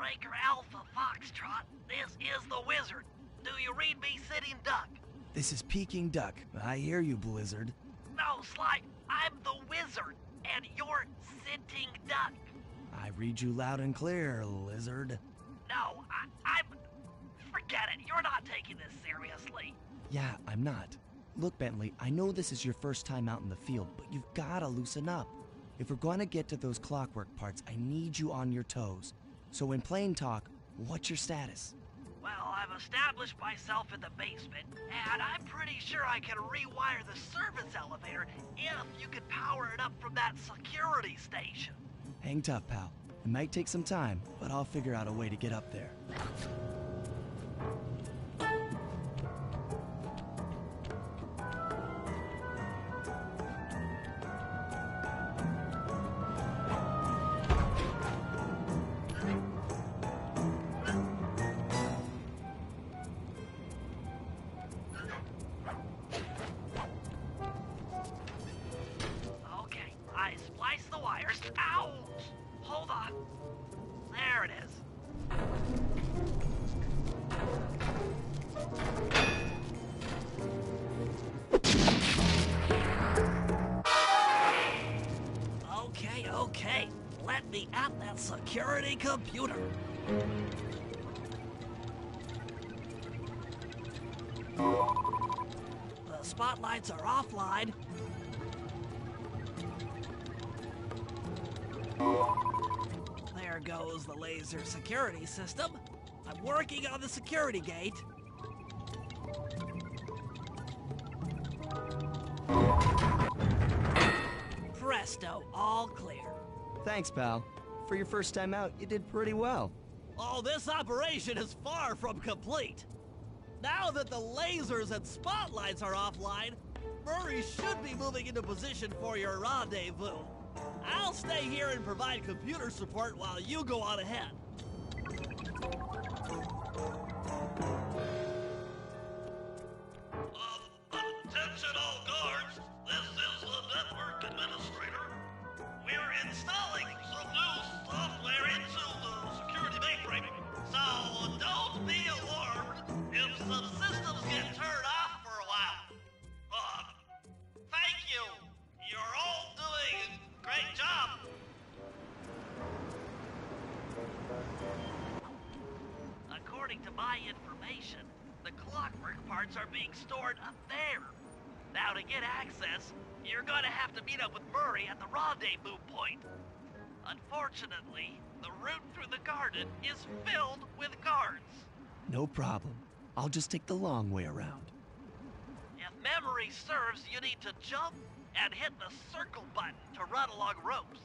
Breaker Alpha Foxtrot, this is the Wizard. Do you read me, Sitting Duck? This is Peking Duck. I hear you, Blizzard. No, Sly, I'm the Wizard, and you're Sitting Duck. I read you loud and clear, Lizard. No, I'm... Forget it, you're not taking this seriously. Yeah, I'm not. Look, Bentley, I know this is your first time out in the field, but you've gotta loosen up. If we're going to get to those clockwork parts, I need you on your toes. So in plain talk, what's your status? Well, I've established myself in the basement, and I'm pretty sure I can rewire the service elevator if you can power it up from that security station. Hang tough, pal. It might take some time, but I'll figure out a way to get up there. Okay, I spliced the wires. Ouch! Hold on. There it is. Okay. Let me at that security computer. The spotlights are offline. There goes the laser security system. I'm working on the security gate. Presto, all clear. Thanks, pal. For your first time out, you did pretty well. Oh, this operation is far from complete. Now that the lasers and spotlights are offline, Murray should be moving into position for your rendezvous. I'll stay here and provide computer support while you go on ahead. Attention all guards, this is the network administrator. We're installing some new software into the security mainframe, so don't be alarmed if some systems get turned off for a while. Thank you. You're all doing a great job. According to my information, the clockwork parts are being stored up there. Now to get access, you're gonna have to meet up with Murray at the rendezvous point. Unfortunately, the route through the garden is filled with guards. No problem. I'll just take the long way around. If memory serves, you need to jump and hit the circle button to run along ropes.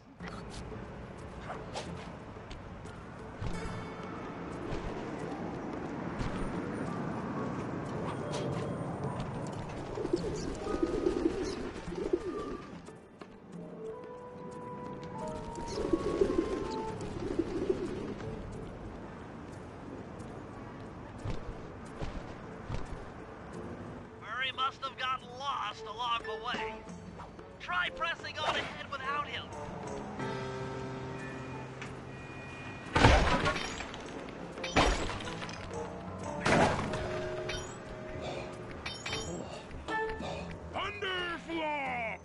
Murray must have gotten lost along the way. Try pressing on ahead without him. Thunderflop!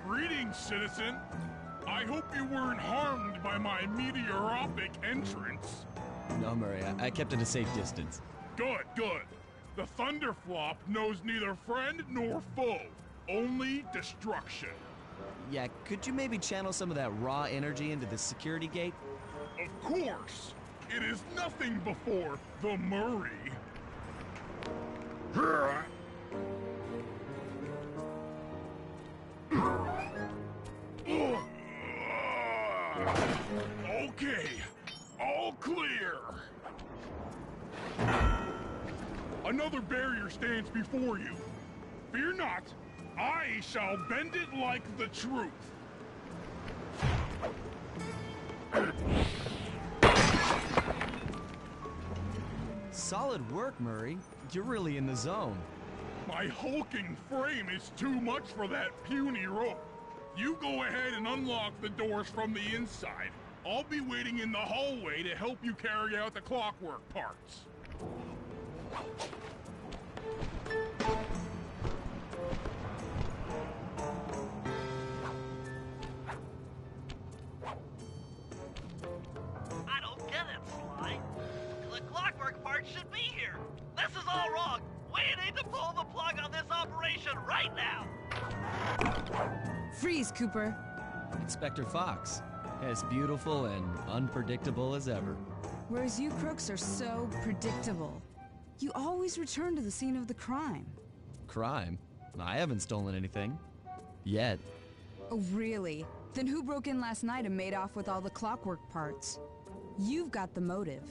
Greetings, citizen. I hope you weren't harmed by my meteoropic entrance. No, Murray, I kept at a safe distance. Good. The Thunderflop knows neither friend nor foe, only destruction. Yeah, could you maybe channel some of that raw energy into the security gate? Of course, it is nothing before the Murray. Okay, all clear. Another barrier stands before you. Fear not, I shall bend it like the truth. Solid work, Murray. You're really in the zone. My My hulking frame is too much for that puny rope. You go ahead and unlock the doors from the inside. I'll be waiting in the hallway to help you carry out the clockwork parts. I don't get it, Sly. The clockwork part should be here. This is all wrong. We need to pull the plug on this operation right now. Freeze, Cooper. Inspector Fox, as beautiful and unpredictable as ever. Whereas you crooks are so predictable. You always return to the scene of the crime. Crime? I haven't stolen anything. Yet. Oh, really? Then who broke in last night and made off with all the clockwork parts? You've got the motive.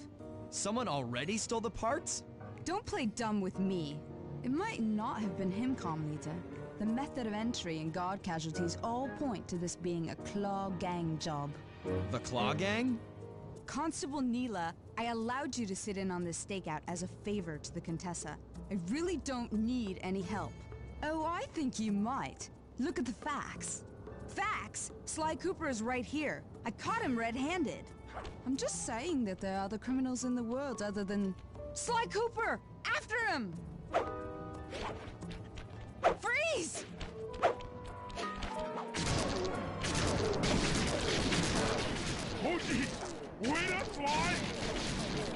Someone already stole the parts? Don't play dumb with me. It might not have been him, Carmelita. The method of entry and guard casualties all point to this being a Claw Gang job. The Claw Gang? Constable Neela, I allowed you to sit in on this stakeout as a favor to the Contessa. I really don't need any help. Oh, I think you might. Look at the facts. Facts? Sly Cooper is right here. I caught him red-handed. I'm just saying that there are other criminals in the world other than... Sly Cooper! After him! Freeze! Oh, geez. Wait up, Sly!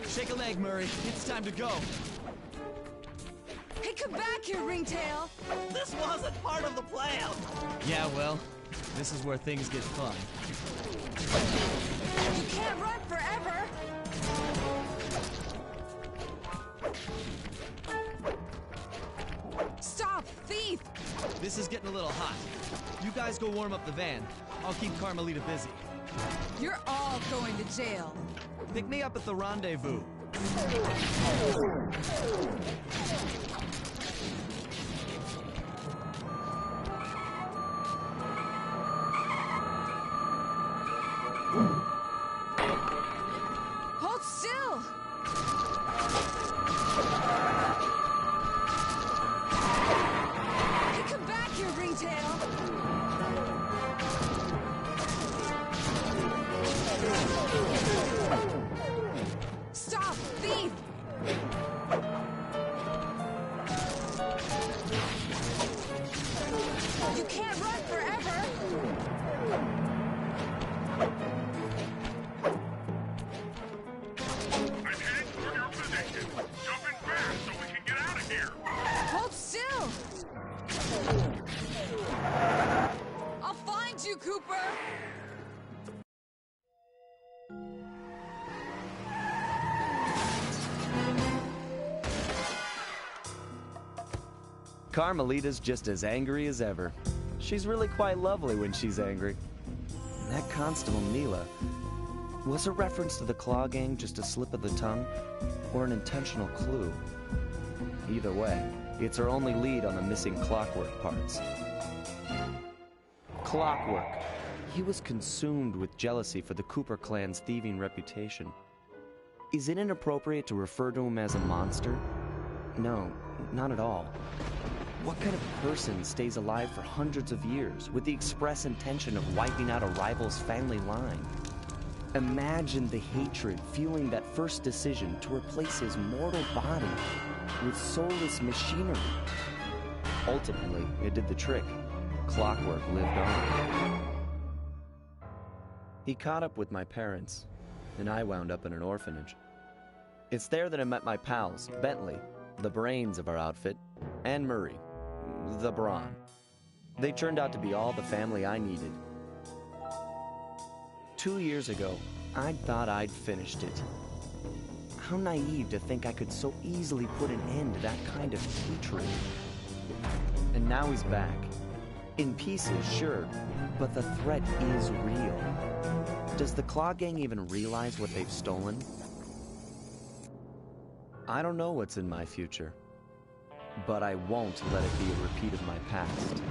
Shake a leg, Murray. It's time to go. Hey, come back here, Ringtail! This wasn't part of the plan. Yeah, well, this is where things get fun. You can't run forever! Stop, thief! This is getting a little hot. You guys go warm up the van. I'll keep Carmelita busy. You're all going to jail. Pick me up at the rendezvous. Hold still! Hey, come back here, Ringtail! Stop, thief! You can't run forever! I'm heading toward your position. Jump in fast so we can get out of here. Hold still! I'll find you, Cooper! Carmelita's just as angry as ever. She's really quite lovely when she's angry. And that Constable Neela, was a reference to the Claw Gang just a slip of the tongue, or an intentional clue? Either way, it's our only lead on the missing clockwork parts. Clockwork. He was consumed with jealousy for the Cooper clan's thieving reputation. Is it inappropriate to refer to him as a monster? No, not at all. What kind of person stays alive for hundreds of years with the express intention of wiping out a rival's family line? Imagine the hatred fueling that first decision to replace his mortal body with soulless machinery. Ultimately, it did the trick. Clockwork lived on. He caught up with my parents, and I wound up in an orphanage. It's there that I met my pals, Bentley, the brains of our outfit, and Murray, the brawn. They turned out to be all the family I needed. 2 years ago, I thought I'd finished it. How naive to think I could so easily put an end to that kind of hatred. And now he's back. In pieces, sure, but the threat is real. Does the Claw Gang even realize what they've stolen? I don't know what's in my future, but I won't let it be a repeat of my past.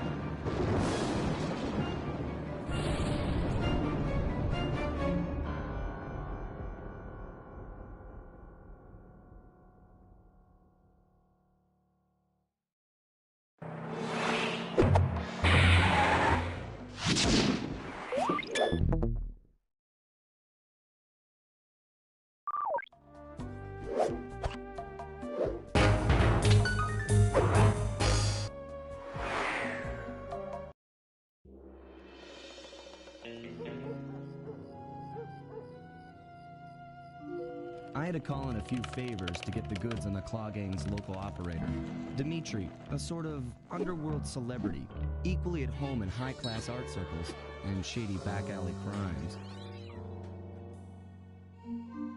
I had to call in a few favors to get the goods on the Claw Gang's local operator, Dimitri, a sort of underworld celebrity, equally at home in high-class art circles and shady back-alley crimes.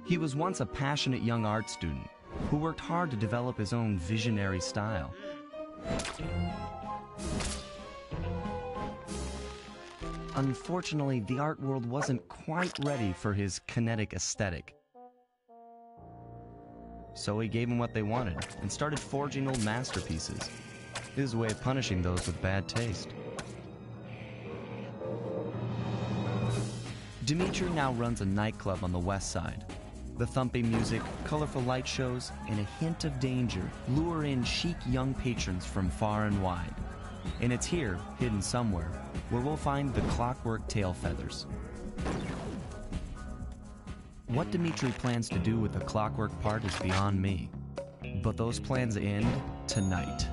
He was once a passionate young art student who worked hard to develop his own visionary style. Unfortunately, the art world wasn't quite ready for his kinetic aesthetic. So he gave them what they wanted and started forging old masterpieces. His way of punishing those with bad taste. Dimitri now runs a nightclub on the west side. The thumping music, colorful light shows, and a hint of danger lure in chic young patrons from far and wide. And it's here, hidden somewhere, where we'll find the clockwork tail feathers. What Dimitri plans to do with the clockwork part is beyond me. But those plans end tonight.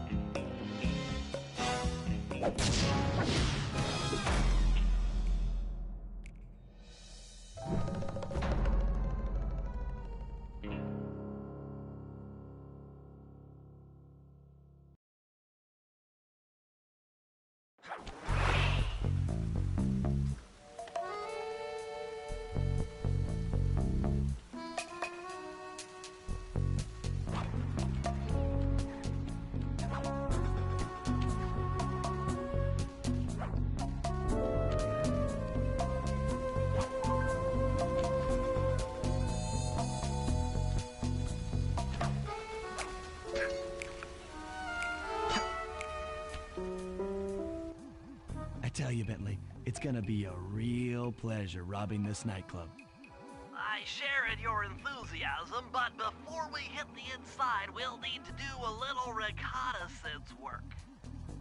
I tell you, Bentley, it's gonna be a real pleasure robbing this nightclub. I share in your enthusiasm, but before we hit the inside, we'll need to do a little reconnaissance work.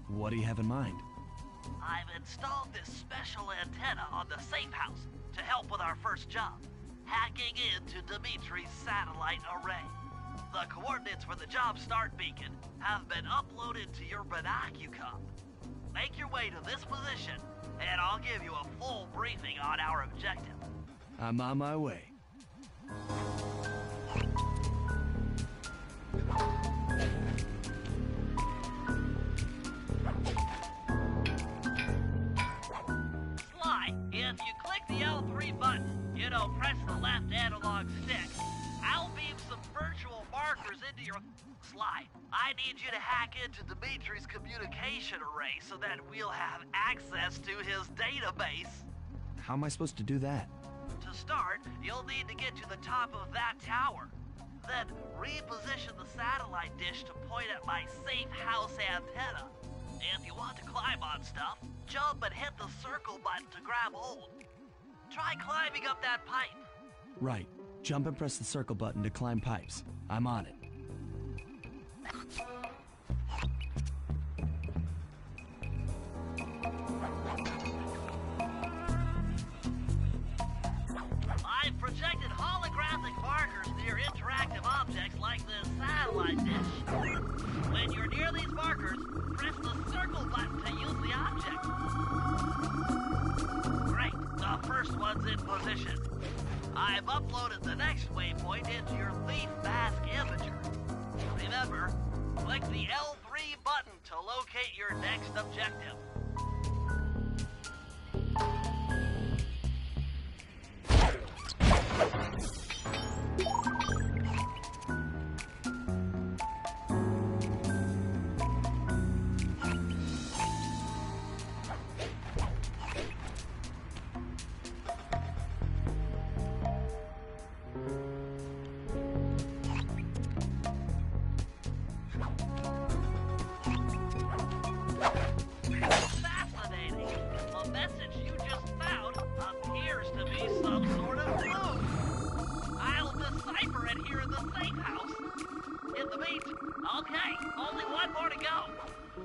What do you have in mind? I've installed this special antenna on the safe house to help with our first job, hacking into Dimitri's satellite array. The coordinates for the job start beacon have been uploaded to your binocucom. Make your way to this position, and I'll give you a full briefing on our objective. I'm on my way. Sly, if you click the L3 button, press the left analog stick, I'll beam some virtual markers into your... Sly, I need you to hack into Dimitri's communication array so that we'll have access to his database. How am I supposed to do that? To start, you'll need to get to the top of that tower. Then reposition the satellite dish to point at my safe house antenna. If you want to climb on stuff, jump and hit the circle button to grab hold. Try climbing up that pipe. Right. Jump and press the circle button to climb pipes. I'm on it. I've projected holographic markers near interactive objects like this satellite dish. When you're near these markers, press the circle button to use the object. Great, the first one's in position. I've uploaded the next waypoint into your Thief Mask Imager. Remember, click the L3 button to locate your next objective.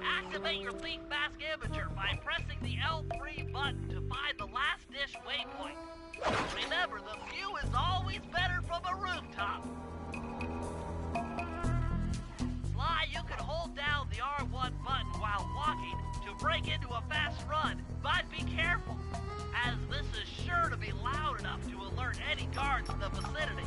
Activate your Thief Mask Imager by pressing the L3 button to find the last dish waypoint. Remember, the view is always better from a rooftop. Sly, you can hold down the R1 button while walking to break into a fast run, but be careful, as this is sure to be loud enough to alert any guards in the vicinity.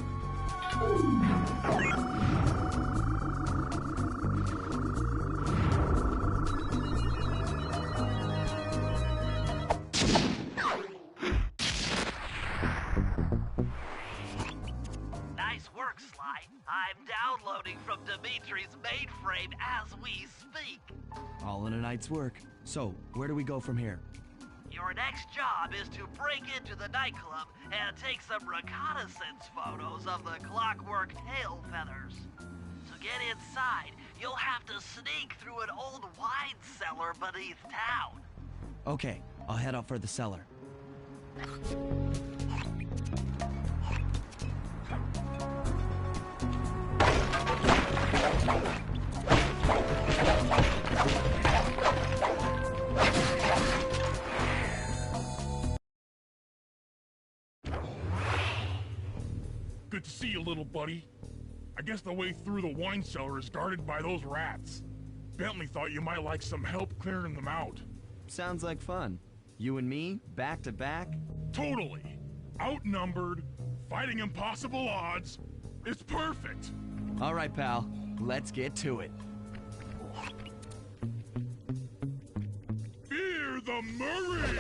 night's work. So, where do we go from here? Your next job is to break into the nightclub and take some reconnaissance photos of the clockwork tail feathers. To get inside, you'll have to sneak through an old wine cellar beneath town. Okay, I'll head out for the cellar. Good to see you, little buddy. I guess the way through the wine cellar is guarded by those rats. Bentley thought you might like some help clearing them out. Sounds like fun. You and me, back to back? Totally. Outnumbered, fighting impossible odds. It's perfect. All right, pal. Let's get to it. Fear the Murray!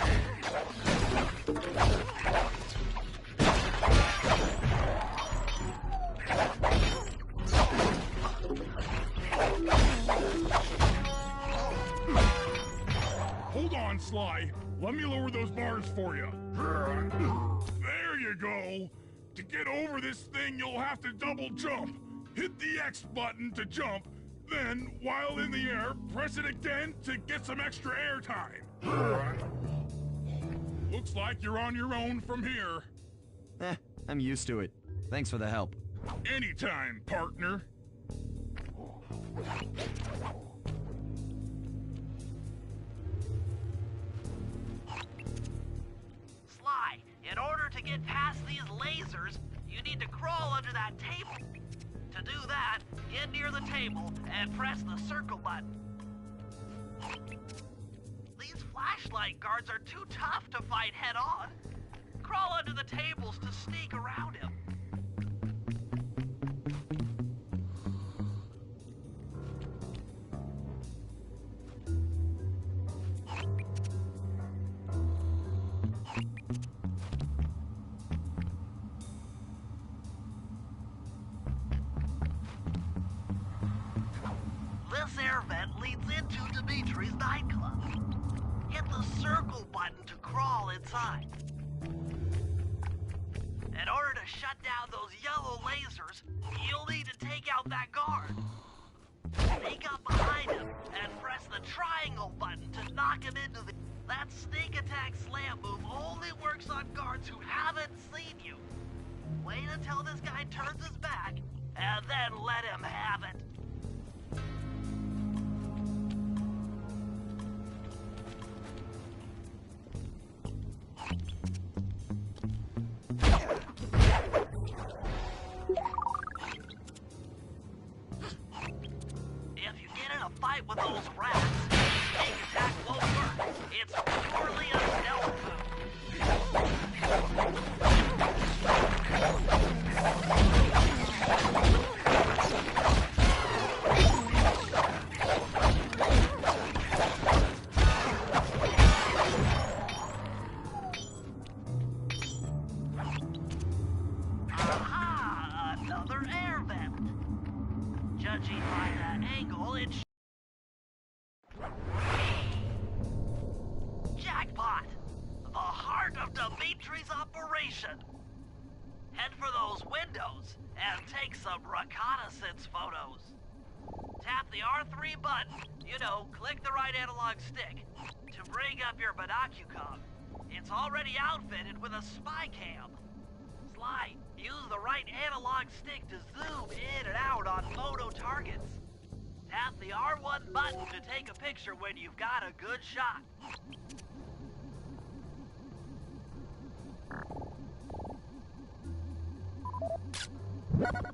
Hold on, Sly. Let me lower those bars for you. There you go. To get over this thing, you'll have to double jump. Hit the X button to jump, then, while in the air, press it again to get some extra air time. Looks like you're on your own from here. I'm used to it. Thanks for the help. Anytime, partner. Sly, in order to get past these lasers, you need to crawl under that table. To do that, get near the table and press the circle button. These flashlight guards are too tough to fight head-on. Crawl under the tables to sneak around him. This air vent leads into Dimitri's nightclub. Hit the circle button to crawl inside. In order to shut down those yellow lasers, you'll need to take out that guard. Sneak up behind him and press the triangle button to knock him into the... That sneak attack slam move only works on guards who haven't seen you. Wait until this guy turns his back, and then let him have it. If you get in a fight with those rats, sneak attack won't work. It's purely a stealth Aha! Another air vent. Judging by that angle, it's... Jackpot! The heart of Dimitri's operation. Head for those windows and take some reconnaissance photos. Tap the R3 button, click the right analog stick, to bring up your binocucom. It's already outfitted with a spy cam. Sly, use the right analog stick to zoom in and out on photo targets. Tap the R1 button to take a picture when you've got a good shot.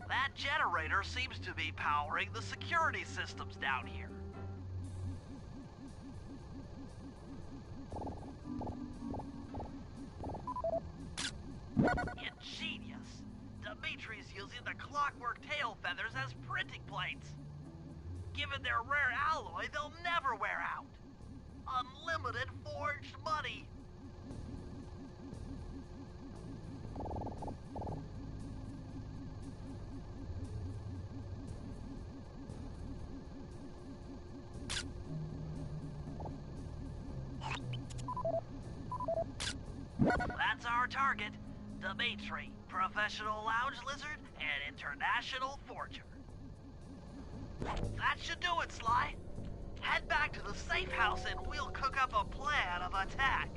That generator seems to be powering the security systems down here. Ingenious. Dimitri's using the clockwork tail feathers as printing plates. Given their rare alloy, they'll never wear out. Unlimited forged money. our target, Dimitri, professional lounge lizard and international forger. That should do it, Sly. Head back to the safe house and we'll cook up a plan of attack.